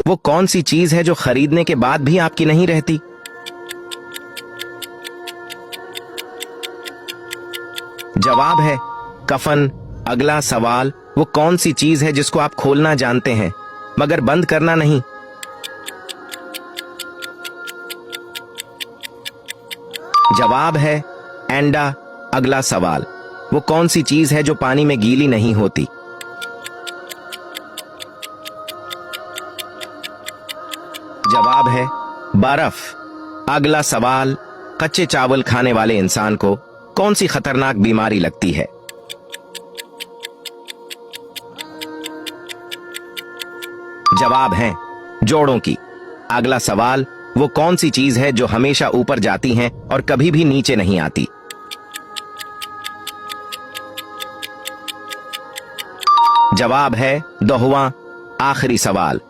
वो कौन सी चीज है जो खरीदने के बाद भी आपकी नहीं रहती? जवाब है कफन। अगला सवाल, वो कौन सी चीज है जिसको आप खोलना जानते हैं मगर बंद करना नहीं? जवाब है एंडा। अगला सवाल, वो कौन सी चीज है जो पानी में गीली नहीं होती? जवाब है बर्फ। अगला सवाल, कच्चे चावल खाने वाले इंसान को कौन सी खतरनाक बीमारी लगती है? जवाब है जोड़ों की। अगला सवाल, वो कौन सी चीज है जो हमेशा ऊपर जाती है और कभी भी नीचे नहीं आती? जवाब है 10वां आखिरी सवाल,